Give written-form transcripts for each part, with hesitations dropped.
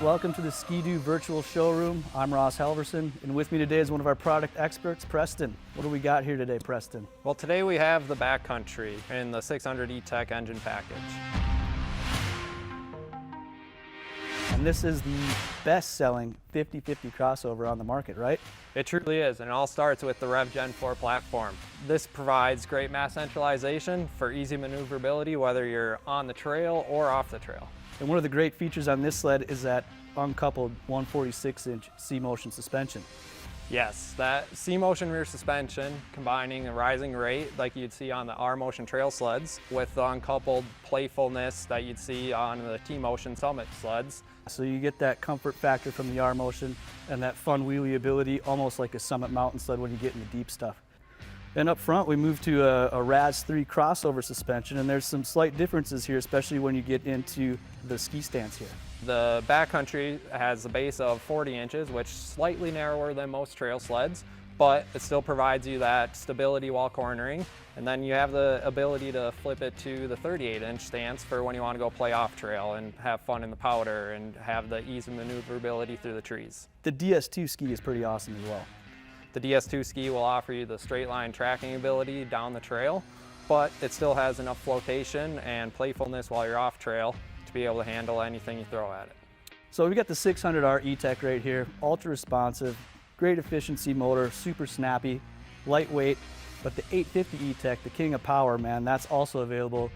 welcome to the Ski-Doo virtual showroom. I'm Ross Halverson, and with me today is one of our product experts, Preston. What do we got here today, Preston? Well, today we have the Backcountry in the 600 E-Tech engine package. And this is the best-selling 50/50 crossover on the market, right? It truly is, and it all starts with the Rev Gen 4 platform. This provides great mass centralization for easy maneuverability, whether you're on the trail or off the trail. And one of the great features on this sled is that uncoupled 146-inch C-motion suspension. Yes, that C-motion rear suspension combining a rising rate like you'd see on the R-motion trail sleds with the uncoupled playfulness that you'd see on the T-motion summit sleds. So you get that comfort factor from the R-motion and that fun wheelie ability, almost like a Summit mountain sled when you get in the deep stuff. And up front, we move to a RAS 3 crossover suspension, and there's some slight differences here, especially when you get into the ski stance here. The Backcountry has a base of 40 inches, which is slightly narrower than most trail sleds, but it still provides you that stability while cornering. And then you have the ability to flip it to the 38-inch stance for when you want to go play off trail and have fun in the powder and have the ease of maneuverability through the trees. The DS2 ski is pretty awesome as well. The DS2 ski will offer you the straight line tracking ability down the trail, but it still has enough flotation and playfulness while you're off trail to be able to handle anything you throw at it. So we got the 600R E-Tech right here, ultra responsive, great efficiency motor, super snappy, lightweight, but the 850 E-Tech, the king of power, man, that's also available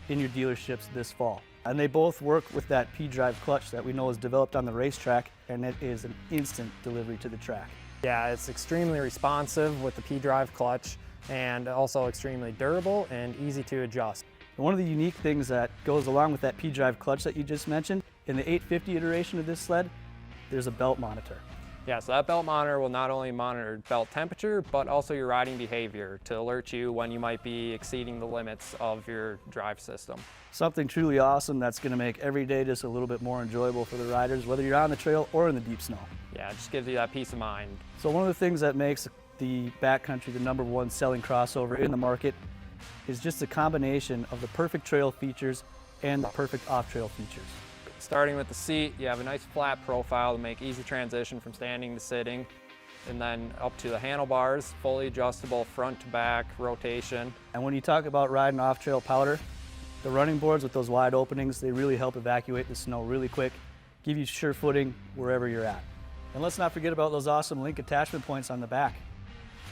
in your dealerships this fall. And they both work with that P-drive clutch that we know is developed on the racetrack, and it is an instant delivery to the track. Yeah, it's extremely responsive with the P-drive clutch and also extremely durable and easy to adjust. And one of the unique things that goes along with that P-drive clutch that you just mentioned, in the 850 iteration of this sled, there's a belt monitor. Yeah, so that belt monitor will not only monitor belt temperature, but also your riding behavior to alert you when you might be exceeding the limits of your drive system. Something truly awesome that's going to make every day just a little bit more enjoyable for the riders, whether you're on the trail or in the deep snow. Yeah, it just gives you that peace of mind. So one of the things that makes the Backcountry the #1 selling crossover in the market is just a combination of the perfect trail features and the perfect off-trail features. Starting with the seat, you have a nice flat profile to make easy transition from standing to sitting. And then up to the handlebars, fully adjustable front to back rotation. And when you talk about riding off-trail powder, the running boards with those wide openings, they really help evacuate the snow really quick, give you sure footing wherever you're at. And let's not forget about those awesome link attachment points on the back.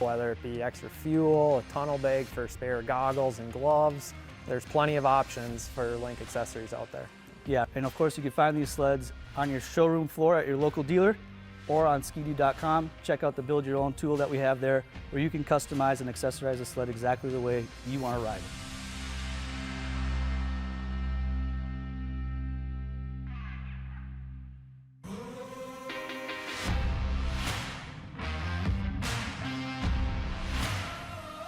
Whether it be extra fuel, a tunnel bag for spare goggles and gloves, there's plenty of options for link accessories out there. Yeah, and of course you can find these sleds on your showroom floor at your local dealer or on skidoo.com. Check out the build your own tool that we have there where you can customize and accessorize a sled exactly the way you want to ride it.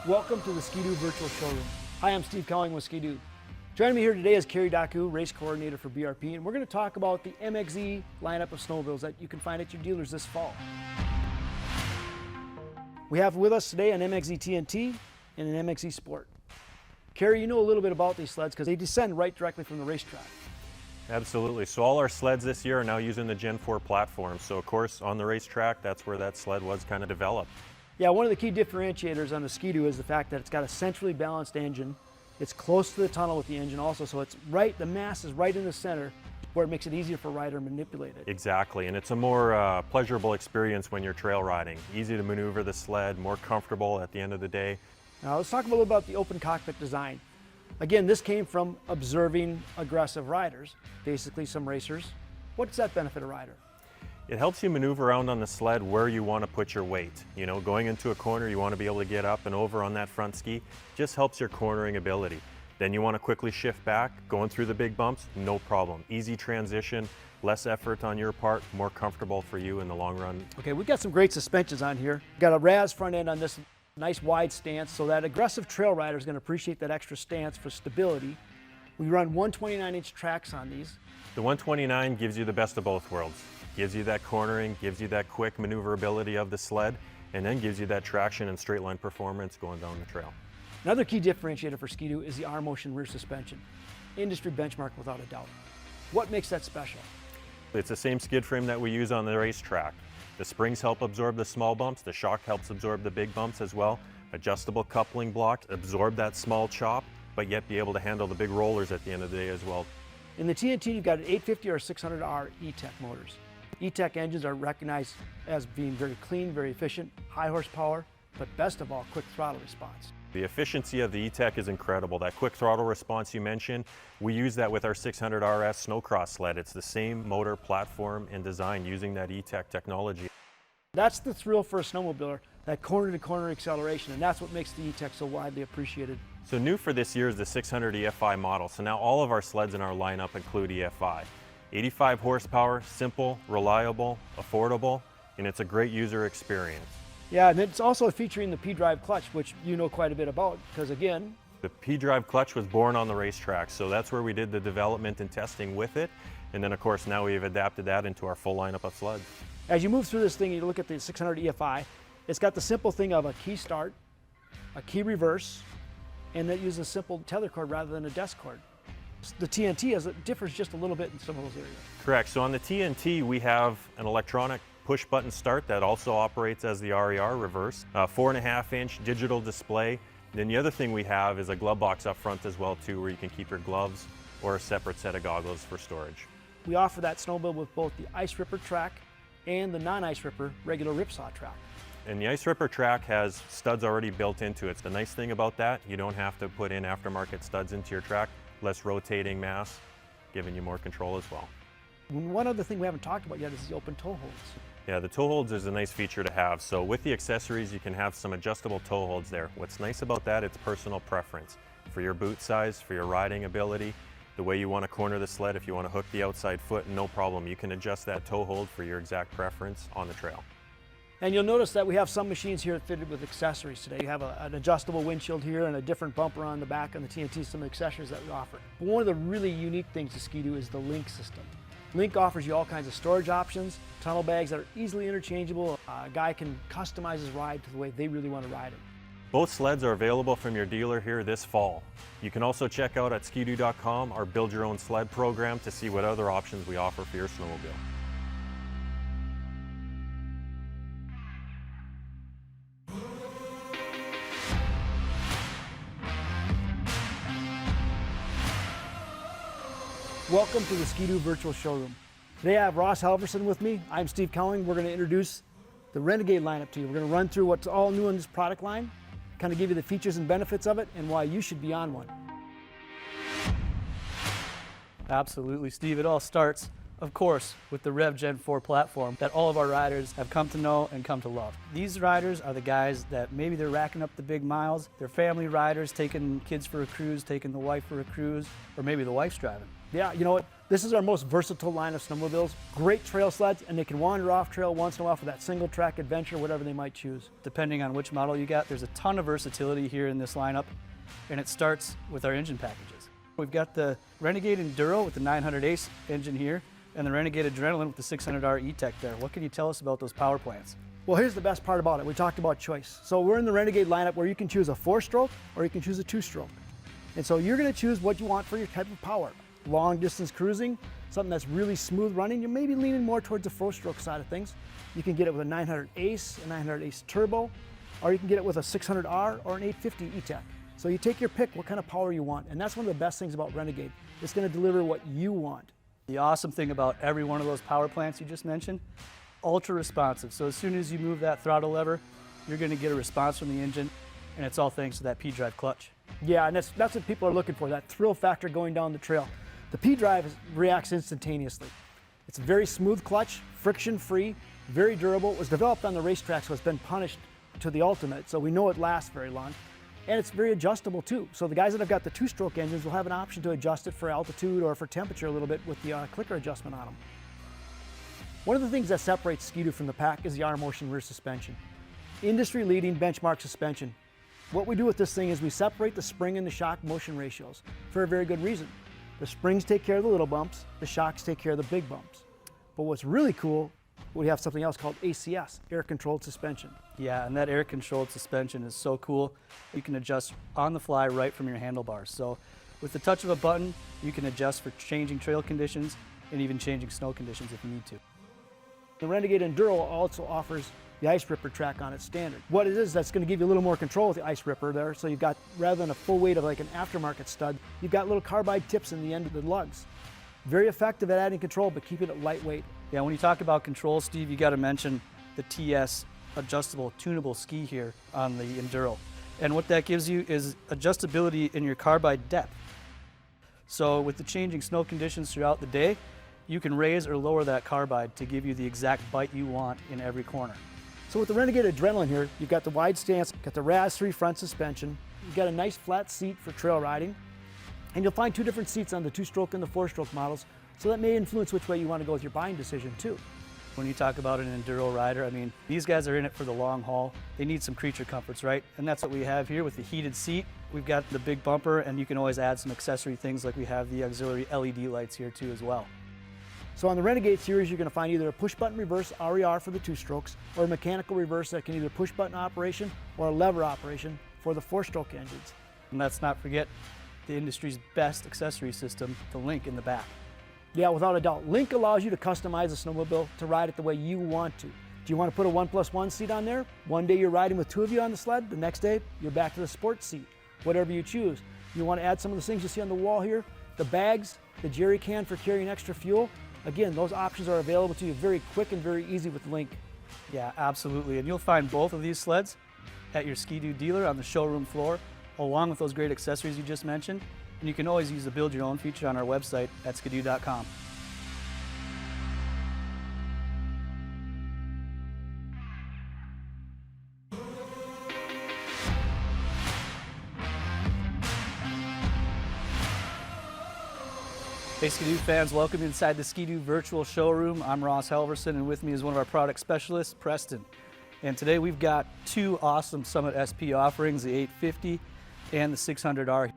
Welcome to the Ski-Doo virtual showroom. Hi, I'm Steve Cowling with Ski-Doo. Joining me here today is Kerry Daku, race coordinator for BRP, and we're going to talk about the MXZ lineup of snowmobiles that you can find at your dealers this fall. We have with us today an MXZ TNT and an MXZ Sport. Kerry, you know a little bit about these sleds because they descend right directly from the racetrack. Absolutely. So all our sleds this year are now using the Gen 4 platform. So of course on the racetrack, that's where that sled was kind of developed. Yeah, one of the key differentiators on the Ski-Doo is the fact that it's got a centrally balanced engine. It's close to the tunnel with the engine also, so it's right, the mass is right in the center where it makes it easier for a rider to manipulate it. Exactly, and it's a more pleasurable experience when you're trail riding. Easy to maneuver the sled, more comfortable at the end of the day. Now let's talk a little about the open cockpit design. Again, this came from observing aggressive riders, basically some racers. What does that benefit a rider? It helps you maneuver around on the sled where you want to put your weight. You know, going into a corner, you want to be able to get up and over on that front ski. Just helps your cornering ability. Then you want to quickly shift back, going through the big bumps, no problem. Easy transition, less effort on your part, more comfortable for you in the long run. Okay, we've got some great suspensions on here. Got a RAS front end on this nice wide stance, so that aggressive trail rider is going to appreciate that extra stance for stability. We run 129-inch tracks on these. The 129 gives you the best of both worlds. Gives you that cornering, gives you that quick maneuverability of the sled, and then gives you that traction and straight line performance going down the trail. Another key differentiator for Ski-Doo is the R-motion rear suspension. Industry benchmark without a doubt. What makes that special? It's the same skid frame that we use on the racetrack. The springs help absorb the small bumps, the shock helps absorb the big bumps as well. Adjustable coupling block, absorb that small chop, but yet be able to handle the big rollers at the end of the day as well. In the TNT, you've got an 850 or 600R E-Tech motors. E-Tech engines are recognized as being very clean, very efficient, high horsepower, but best of all, quick throttle response. The efficiency of the E-Tech is incredible. That quick throttle response you mentioned, we use that with our 600RS snowcross sled. It's the same motor, platform, and design using that E-Tech technology. That's the thrill for a snowmobiler, that corner-to-corner acceleration, and that's what makes the E-Tech so widely appreciated. So new for this year is the 600 EFI model. So now all of our sleds in our lineup include EFI. 85 horsepower, simple, reliable, affordable, and it's a great user experience. Yeah, and it's also featuring the P-Drive clutch, which you know quite a bit about, because again, the P-Drive clutch was born on the racetrack, so that's where we did the development and testing with it. And then of course now we've adapted that into our full lineup of sleds. as you move through this thing, you look at the 600 EFI, it's got the simple thing of a key start, a key reverse, and it uses a simple tether cord rather than a desk cord. The TNT differs just a little bit in some of those areas. Correct. So on the TNT, we have an electronic push button start that also operates as the RER reverse, 4.5-inch digital display. Then the other thing we have is a glove box up front as well too, where you can keep your gloves or a separate set of goggles for storage. We offer that snowmobile with both the Ice Ripper track and the non-Ice Ripper regular ripsaw track. And the Ice Ripper track has studs already built into it. The nice thing about that, you don't have to put in aftermarket studs into your track, less rotating mass, giving you more control as well. One other thing we haven't talked about yet is the open toe holds. Yeah, the toe holds is a nice feature to have. So with the accessories, you can have some adjustable toe holds there. What's nice about that, it's personal preference. For your boot size, for your riding ability, the way you want to corner the sled, if you want to hook the outside foot, no problem. You can adjust that toe hold for your exact preference on the trail. And you'll notice that we have some machines here fitted with accessories today. You have an adjustable windshield here and a different bumper on the back on the TNT, some accessories that we offer. But one of the really unique things to Ski-Doo is the Link system. Link offers you all kinds of storage options, tunnel bags that are easily interchangeable. A guy can customize his ride to the way they really want to ride it. Both sleds are available from your dealer here this fall. You can also check out at skidoo.com our Build Your Own Sled program to see what other options we offer for your snowmobile. Welcome to the Ski-Doo Virtual Showroom. Today I have Ross Halverson with me. I'm Steve Cowling. We're going to introduce the Renegade lineup to you. We're going to run through what's all new in this product line, kind of give you the features and benefits of it and why you should be on one. Absolutely, Steve. It all starts, of course, with the Rev Gen 4 platform that all of our riders have come to know and come to love. These riders are the guys that maybe they're racking up the big miles. They're family riders, taking kids for a cruise, taking the wife for a cruise, or maybe the wife's driving. Yeah, you know what? This is our most versatile line of snowmobiles. Great trail sleds, and they can wander off trail once in a while for that single track adventure, whatever they might choose. Depending on which model you got, there's a ton of versatility here in this lineup, and it starts with our engine packages. We've got the Renegade Enduro with the 900 Ace engine here, and the Renegade Adrenaline with the 600R E-Tech there. What can you tell us about those power plants? Well, here's the best part about it. We talked about choice. So we're in the Renegade lineup where you can choose a 4-stroke or you can choose a 2-stroke. And so you're going to choose what you want for your type of power. Long distance cruising, something that's really smooth running, you're maybe leaning more towards the 4-stroke side of things. You can get it with a 900 Ace, a 900 Ace Turbo, or you can get it with a 600R or an 850 E-Tech. So you take your pick what kind of power you want, and that's one of the best things about Renegade. It's going to deliver what you want. The awesome thing about every one of those power plants you just mentioned, ultra responsive. So as soon as you move that throttle lever, you're going to get a response from the engine, and it's all thanks to that P-Drive clutch. Yeah, and that's what people are looking for, that thrill factor going down the trail. The P-Drive reacts instantaneously. It's a very smooth clutch, friction-free, very durable. It was developed on the racetrack, so it's been punished to the ultimate, so we know it lasts very long. And it's very adjustable too. So the guys that have got the 2-stroke engines will have an option to adjust it for altitude or for temperature a little bit with the clicker adjustment on them. One of the things that separates Ski-Doo from the pack is the R-Motion rear suspension. Industry-leading benchmark suspension. What we do with this thing is we separate the spring and the shock motion ratios for a very good reason. The springs take care of the little bumps, the shocks take care of the big bumps. But what's really cool, we have something else called ACS, air-controlled suspension. Yeah, and that air-controlled suspension is so cool. You can adjust on the fly right from your handlebars. So with the touch of a button, you can adjust for changing trail conditions and even changing snow conditions if you need to. The Renegade Enduro also offers the ice ripper track on its standard. What it is, that's going to give you a little more control with the ice ripper there. So you've got, rather than a full weight of like an aftermarket stud, you've got little carbide tips in the end of the lugs. Very effective at adding control, but keeping it lightweight. Yeah, when you talk about control, Steve, you got to mention the TS adjustable tunable ski here on the Enduro. And what that gives you is adjustability in your carbide depth. So with the changing snow conditions throughout the day, you can raise or lower that carbide to give you the exact bite you want in every corner. So with the Renegade Adrenaline here, you've got the wide stance, got the RAS3 front suspension, you've got a nice flat seat for trail riding, and you'll find two different seats on the 2-stroke and the 4-stroke models, so that may influence which way you want to go with your buying decision too. When you talk about an enduro rider, I mean, these guys are in it for the long haul. They need some creature comforts, right? And that's what we have here with the heated seat. We've got the big bumper, and you can always add some accessory things like we have the auxiliary LED lights here too as well. So on the Renegade series, you're going to find either a push-button reverse RER for the 2-strokes, or a mechanical reverse that can either push-button operation or a lever operation for the 4-stroke engines. And let's not forget the industry's best accessory system, the Link in the back. Yeah, without a doubt. Link allows you to customize a snowmobile to ride it the way you want to. Do you want to put a 1+1 seat on there? One day you're riding with 2 of you on the sled, the next day you're back to the sports seat. Whatever you choose. You want to add some of the things you see on the wall here, the bags, the jerry can for carrying extra fuel. Again, those options are available to you very quick and very easy with Link. Yeah, absolutely. And you'll find both of these sleds at your Ski-Doo dealer on the showroom floor, along with those great accessories you just mentioned. And you can always use the Build Your Own feature on our website at skidoo.com. Hey Ski-Doo fans, welcome inside the Ski-Doo virtual showroom. I'm Ross Halverson, and with me is one of our product specialists, Preston. And today we've got two awesome Summit SP offerings, the 850 and the 600R.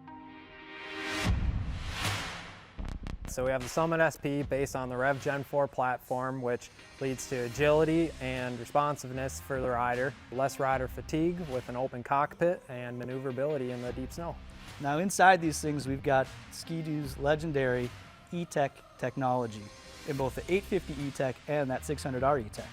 So we have the Summit SP based on the Rev Gen 4 platform, which leads to agility and responsiveness for the rider, less rider fatigue with an open cockpit, and maneuverability in the deep snow. Now inside these things we've got Ski-Doo's legendary E-Tech technology in both the 850 E-Tech and that 600R E-Tech.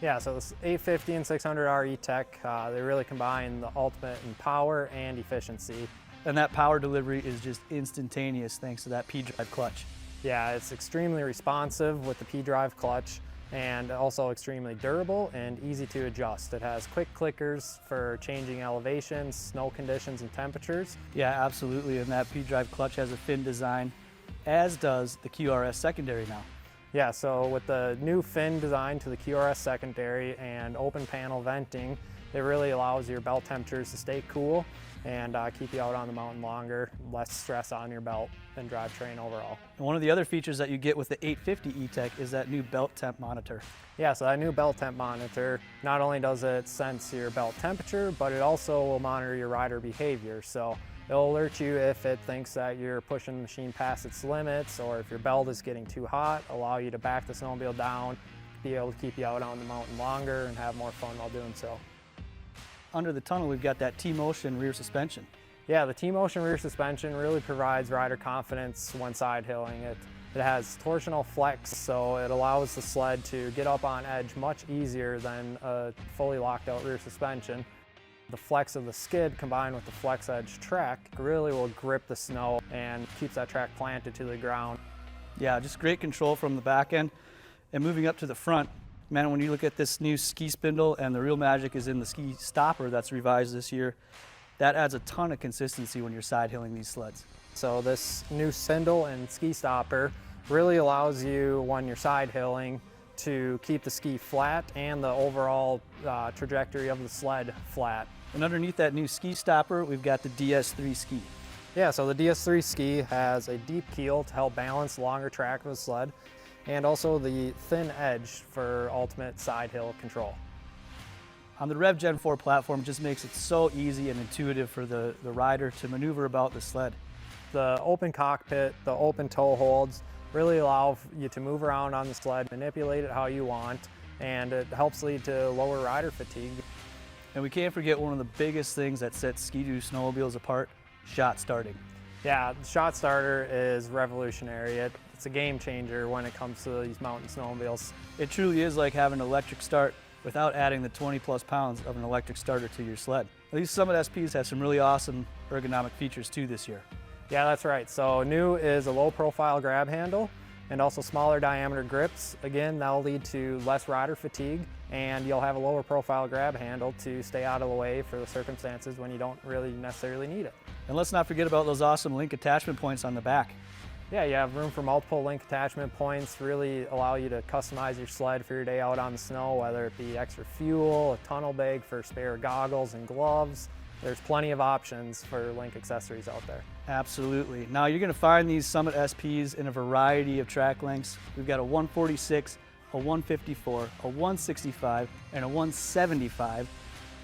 Yeah, so this 850 and 600R E-Tech, they really combine the ultimate in power and efficiency. And that power delivery is just instantaneous thanks to that P-Drive clutch. Yeah, it's extremely responsive with the P-Drive clutch, and also extremely durable and easy to adjust. It has quick clickers for changing elevations, snow conditions, and temperatures. Yeah, absolutely, and that P-Drive clutch has a fin design, as does the QRS secondary now. Yeah, so with the new fin design to the QRS secondary and open panel venting, it really allows your belt temperatures to stay cool and keep you out on the mountain longer, less stress on your belt and drivetrain overall. And one of the other features that you get with the 850 E-Tech is that new belt temp monitor. Yeah, so that new belt temp monitor, not only does it sense your belt temperature, but it also will monitor your rider behavior. So it'll alert you if it thinks that you're pushing the machine past its limits, or if your belt is getting too hot, allow you to back the snowmobile down, be able to keep you out on the mountain longer and have more fun while doing so. Under the tunnel, we've got that T-Motion rear suspension. Yeah, the T-Motion rear suspension really provides rider confidence when side hilling. It has torsional flex, so it allows the sled to get up on edge much easier than a fully locked out rear suspension. The flex of the skid combined with the flex edge track really will grip the snow and keeps that track planted to the ground. Yeah, just great control from the back end. And moving up to the front, man, when you look at this new ski spindle, and the real magic is in the ski stopper that's revised this year, that adds a ton of consistency when you're side hilling these sleds. So this new spindle and ski stopper really allows you, when you're side hilling, to keep the ski flat and the overall trajectory of the sled flat. And underneath that new ski stopper, we've got the DS3 ski. Yeah, so the DS3 ski has a deep keel to help balance the longer track of the sled, and also the thin edge for ultimate side hill control. On the Rev Gen 4 platform, it just makes it so easy and intuitive for the rider to maneuver about the sled. The open cockpit, the open tow holds really allow you to move around on the sled, manipulate it how you want, and it helps lead to lower rider fatigue. And we can't forget one of the biggest things that sets Ski-Doo snowmobiles apart, shot starting. Yeah, the shot starter is revolutionary. It's a game changer when it comes to these mountain snowmobiles. It truly is like having an electric start without adding the 20+ pounds of an electric starter to your sled. These Summit SPs have some really awesome ergonomic features too this year. Yeah, that's right. So new is a low profile grab handle and also smaller diameter grips. Again, that'll lead to less rider fatigue, and you'll have a lower profile grab handle to stay out of the way for the circumstances when you don't really necessarily need it. And let's not forget about those awesome link attachment points on the back. Yeah, you have room for multiple link attachment points, really allow you to customize your sled for your day out on the snow, whether it be extra fuel, a tunnel bag for spare goggles and gloves. There's plenty of options for link accessories out there. Absolutely. Now you're going to find these Summit SPs in a variety of track lengths. We've got a 146, a 154, a 165, and a 175.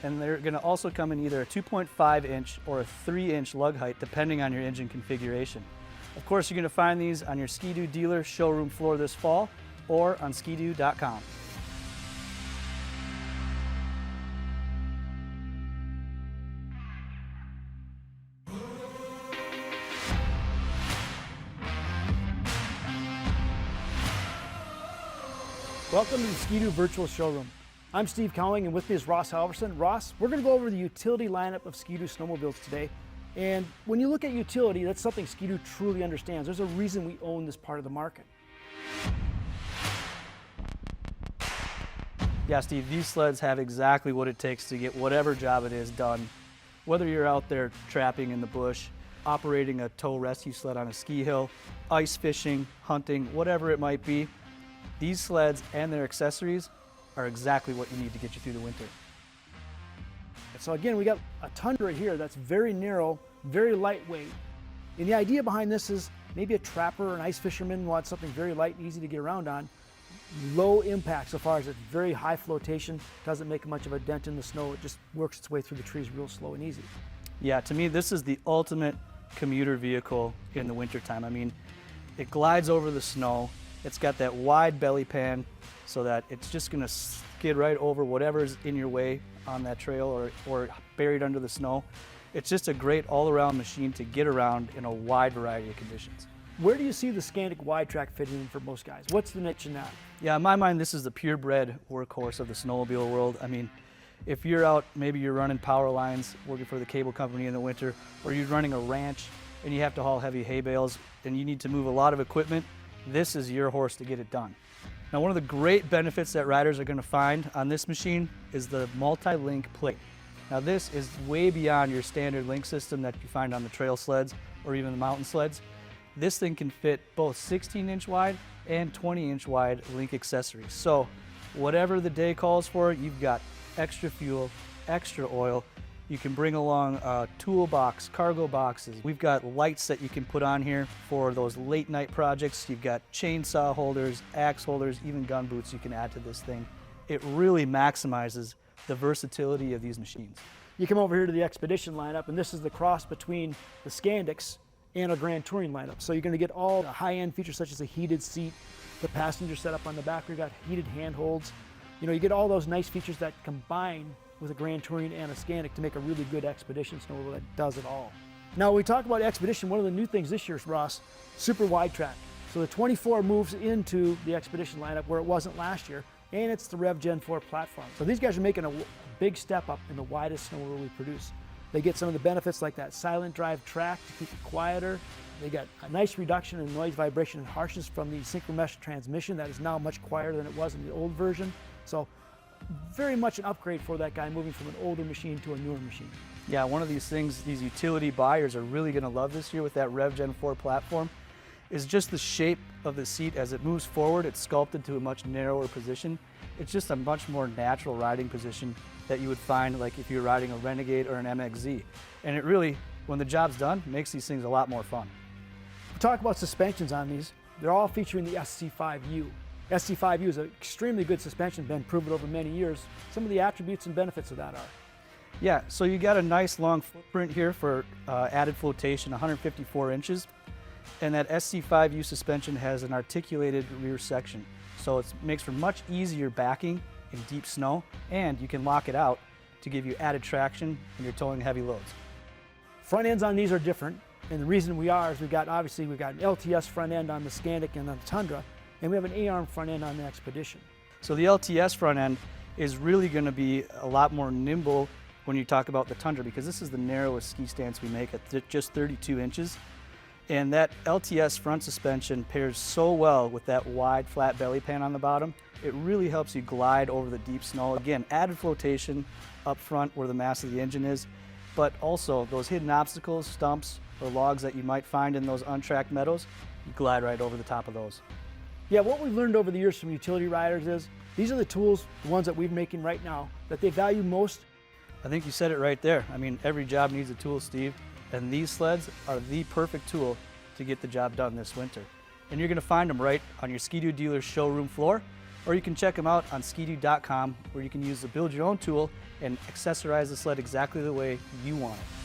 And they're going to also come in either a 2.5 inch or a 3 inch lug height depending on your engine configuration. Of course, you're going to find these on your Ski-Doo dealer showroom floor this fall or on skidoo.com. Welcome to the Ski-Doo Virtual Showroom. I'm Steve Cowling, and with me is Ross Halverson. Ross, we're going to go over the utility lineup of Ski-Doo snowmobiles today. And when you look at utility, that's something Ski-Doo truly understands. There's a reason we own this part of the market. Yeah, Steve, these sleds have exactly what it takes to get whatever job it is done. Whether you're out there trapping in the bush, operating a tow rescue sled on a ski hill, ice fishing, hunting, whatever it might be, these sleds and their accessories are exactly what you need to get you through the winter. So again, we got a Tundra here that's very narrow, very lightweight. And the idea behind this is maybe a trapper or an ice fisherman wants something very light and easy to get around on. Low impact so far as it's very high flotation, doesn't make much of a dent in the snow, it just works its way through the trees real slow and easy. Yeah, to me, this is the ultimate commuter vehicle in the wintertime. I mean, it glides over the snow. It's got that wide belly pan so that it's just gonna skid right over whatever's in your way on that trail or buried under the snow. It's just a great all-around machine to get around in a wide variety of conditions. Where do you see the Scandic wide track fitting in for most guys? What's the niche in that? Yeah, in my mind, this is the purebred workhorse of the snowmobile world. I mean, if you're out, maybe you're running power lines, working for the cable company in the winter, or you're running a ranch and you have to haul heavy hay bales and you need to move a lot of equipment, this is your horse to get it done. Now, one of the great benefits that riders are going to find on this machine is the multi-link plate. Now, this is way beyond your standard link system that you find on the trail sleds or even the mountain sleds. This thing can fit both 16-inch wide and 20-inch wide link accessories. So whatever the day calls for, you've got extra fuel, extra oil. You can bring along a toolbox, cargo boxes. We've got lights that you can put on here for those late night projects. You've got chainsaw holders, axe holders, even gun boots you can add to this thing. It really maximizes the versatility of these machines. You come over here to the Expedition lineup, and this is the cross between the Scandics and a Grand Touring lineup. So you're going to get all the high-end features such as a heated seat, the passenger setup on the back, we've got heated handholds. You know, you get all those nice features that combine with a Grand Touring and a Scandic to make a really good Expedition snowmobile that does it all. Now, when we talk about Expedition, one of the new things this year, Ross, super wide track. So the 24 moves into the Expedition lineup where it wasn't last year, and it's the Rev Gen 4 platform. So these guys are making a big step up in the widest snowmobile we produce. They get some of the benefits like that silent drive track to keep it quieter. They got a nice reduction in noise, vibration, and harshness from the synchromesh transmission that is now much quieter than it was in the old version. So very much an upgrade for that guy moving from an older machine to a newer machine. Yeah, one of these things these utility buyers are really going to love this year with that Rev Gen 4 platform is just the shape of the seat. As it moves forward, it's sculpted to a much narrower position. It's just a much more natural riding position that you would find like if you're riding a Renegade or an MXZ. And it really, when the job's done, makes these things a lot more fun. We talk about suspensions on these. They're all featuring the SC5U. SC5U is an extremely good suspension, been proven over many years. Some of the attributes and benefits of that are? Yeah, so you got a nice long footprint here for added flotation, 154 inches. And that SC5U suspension has an articulated rear section. So it makes for much easier backing in deep snow, and you can lock it out to give you added traction when you're towing heavy loads. Front ends on these are different. And the reason we are is we've got an LTS front end on the Scandic and on the Tundra, and we have an A-arm front end on the Expedition. So the LTS front end is really going to be a lot more nimble when you talk about the Tundra, because this is the narrowest ski stance we make at just 32 inches. And that LTS front suspension pairs so well with that wide flat belly pan on the bottom. It really helps you glide over the deep snow. Again, added flotation up front where the mass of the engine is, but also those hidden obstacles, stumps, or logs that you might find in those untracked meadows, you glide right over the top of those. Yeah, what we've learned over the years from utility riders is these are the tools, the ones that we're making right now, that they value most. I think you said it right there. I mean, every job needs a tool, Steve, and these sleds are the perfect tool to get the job done this winter. And you're gonna find them right on your Ski-Doo dealer's showroom floor, or you can check them out on skidoo.com, where you can use the build your own tool and accessorize the sled exactly the way you want it.